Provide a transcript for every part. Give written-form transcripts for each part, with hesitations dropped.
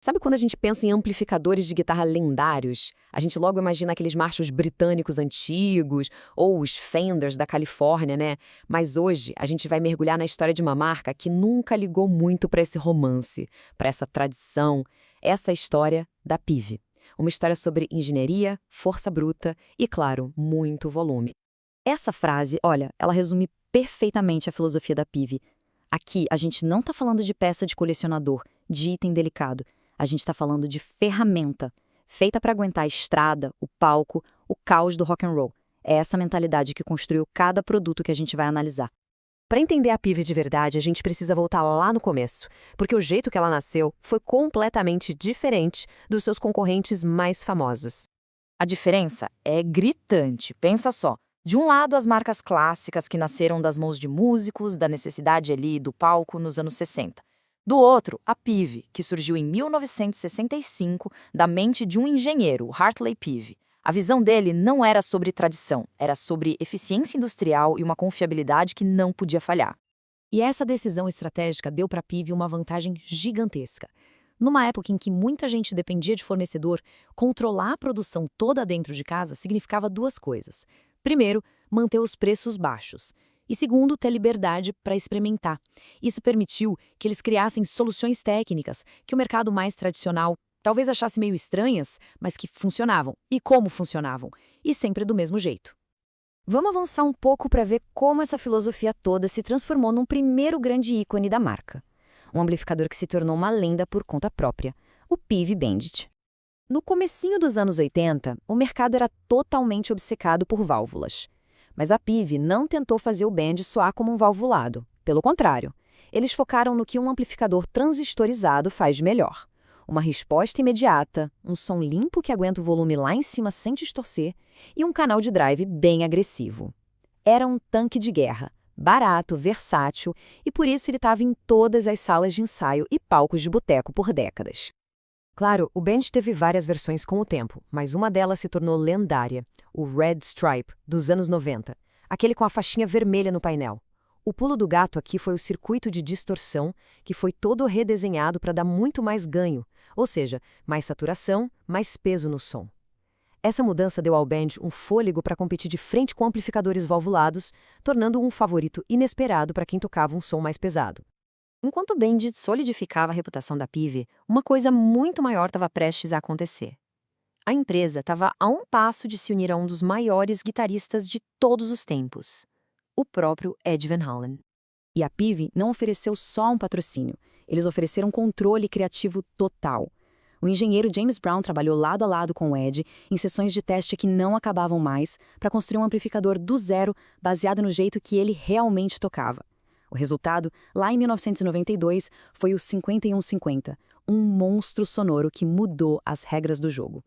Sabe quando a gente pensa em amplificadores de guitarra lendários? A gente logo imagina aqueles Marshalls britânicos antigos, ou os Fenders da Califórnia, né? Mas hoje a gente vai mergulhar na história de uma marca que nunca ligou muito para esse romance, para essa tradição. Essa é a história da Pive. Uma história sobre engenharia, força bruta e, claro, muito volume. Essa frase, olha, ela resume perfeitamente a filosofia da Pive. Aqui, a gente não está falando de peça de colecionador, de item delicado. A gente está falando de ferramenta, feita para aguentar a estrada, o palco, o caos do rock and roll. É essa mentalidade que construiu cada produto que a gente vai analisar. Para entender a Pive de verdade, a gente precisa voltar lá no começo, porque o jeito que ela nasceu foi completamente diferente dos seus concorrentes mais famosos. A diferença é gritante, pensa só. De um lado, as marcas clássicas que nasceram das mãos de músicos, da necessidade ali do palco nos anos 60. Do outro, a Pive, que surgiu em 1965 da mente de um engenheiro, o Hartley Pive. A visão dele não era sobre tradição, era sobre eficiência industrial e uma confiabilidade que não podia falhar. E essa decisão estratégica deu para a Pive uma vantagem gigantesca. Numa época em que muita gente dependia de fornecedor, controlar a produção toda dentro de casa significava duas coisas. Primeiro, manter os preços baixos. E segundo, ter liberdade para experimentar. Isso permitiu que eles criassem soluções técnicas que o mercado mais tradicional talvez achasse meio estranhas, mas que funcionavam. E como funcionavam. E sempre do mesmo jeito. Vamos avançar um pouco para ver como essa filosofia toda se transformou num primeiro grande ícone da marca. Um amplificador que se tornou uma lenda por conta própria, o Pive Bandit. No comecinho dos anos 80, o mercado era totalmente obcecado por válvulas. Mas a Pive não tentou fazer o Band soar como um valvulado. Pelo contrário, eles focaram no que um amplificador transistorizado faz de melhor. Uma resposta imediata, um som limpo que aguenta o volume lá em cima sem distorcer e um canal de drive bem agressivo. Era um tanque de guerra, barato, versátil e por isso ele estava em todas as salas de ensaio e palcos de boteco por décadas. Claro, o Band teve várias versões com o tempo, mas uma delas se tornou lendária, o Red Stripe, dos anos 90, aquele com a faixinha vermelha no painel. O pulo do gato aqui foi o circuito de distorção, que foi todo redesenhado para dar muito mais ganho, ou seja, mais saturação, mais peso no som. Essa mudança deu ao Band um fôlego para competir de frente com amplificadores valvulados, tornando-o um favorito inesperado para quem tocava um som mais pesado. Enquanto o Bandit solidificava a reputação da Pive, uma coisa muito maior estava prestes a acontecer. A empresa estava a um passo de se unir a um dos maiores guitarristas de todos os tempos, o próprio Ed Van Halen. E a Pive não ofereceu só um patrocínio, eles ofereceram controle criativo total. O engenheiro James Brown trabalhou lado a lado com o Ed em sessões de teste que não acabavam mais para construir um amplificador do zero baseado no jeito que ele realmente tocava. O resultado, lá em 1992, foi o 5150, um monstro sonoro que mudou as regras do jogo.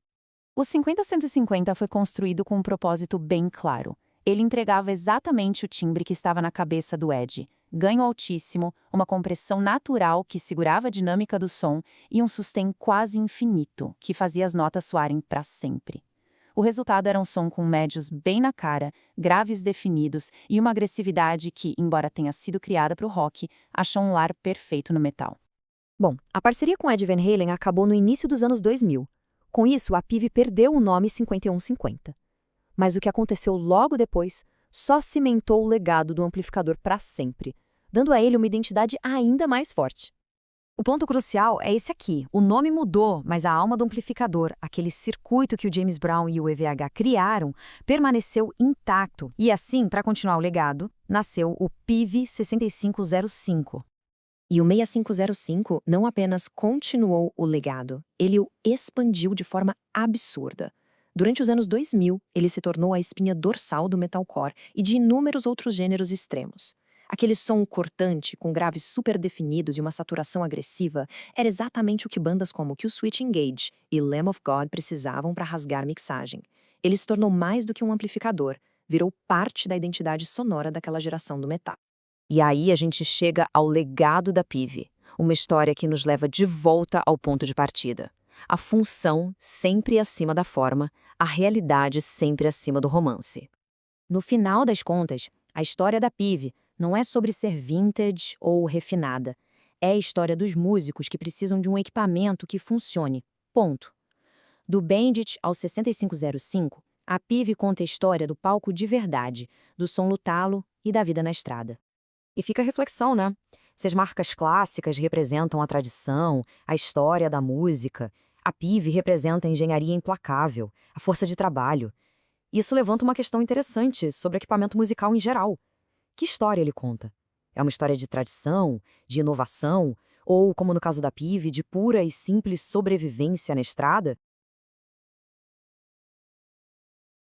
O 50-150 foi construído com um propósito bem claro. Ele entregava exatamente o timbre que estava na cabeça do Ed. Ganho altíssimo, uma compressão natural que segurava a dinâmica do som e um sustain quase infinito, que fazia as notas soarem para sempre. O resultado era um som com médios bem na cara, graves definidos e uma agressividade que, embora tenha sido criada para o rock, achou um lar perfeito no metal. Bom, a parceria com Ed Van Halen acabou no início dos anos 2000. Com isso, a Pive perdeu o nome 5150. Mas o que aconteceu logo depois só cimentou o legado do amplificador para sempre, dando a ele uma identidade ainda mais forte. O ponto crucial é esse aqui. O nome mudou, mas a alma do amplificador, aquele circuito que o James Brown e o EVH criaram, permaneceu intacto. E assim, para continuar o legado, nasceu o Pive 6505. E o 6505 não apenas continuou o legado, ele o expandiu de forma absurda. Durante os anos 2000, ele se tornou a espinha dorsal do metalcore e de inúmeros outros gêneros extremos. Aquele som cortante, com graves super definidos e uma saturação agressiva, era exatamente o que bandas como Killswitch Engage e Lamb of God precisavam para rasgar mixagem. Ele se tornou mais do que um amplificador, virou parte da identidade sonora daquela geração do metal. E aí a gente chega ao legado da Pive, uma história que nos leva de volta ao ponto de partida. A função sempre acima da forma, a realidade sempre acima do romance. No final das contas, a história da Pive não é sobre ser vintage ou refinada. É a história dos músicos que precisam de um equipamento que funcione. Ponto. Do Bandit ao 6505, a PIV conta a história do palco de verdade, do som no talo e da vida na estrada. E fica a reflexão, né? Se as marcas clássicas representam a tradição, a história da música, a PIV representa a engenharia implacável, a força de trabalho. Isso levanta uma questão interessante sobre equipamento musical em geral. Que história ele conta? É uma história de tradição, de inovação, ou, como no caso da PIV, de pura e simples sobrevivência na estrada?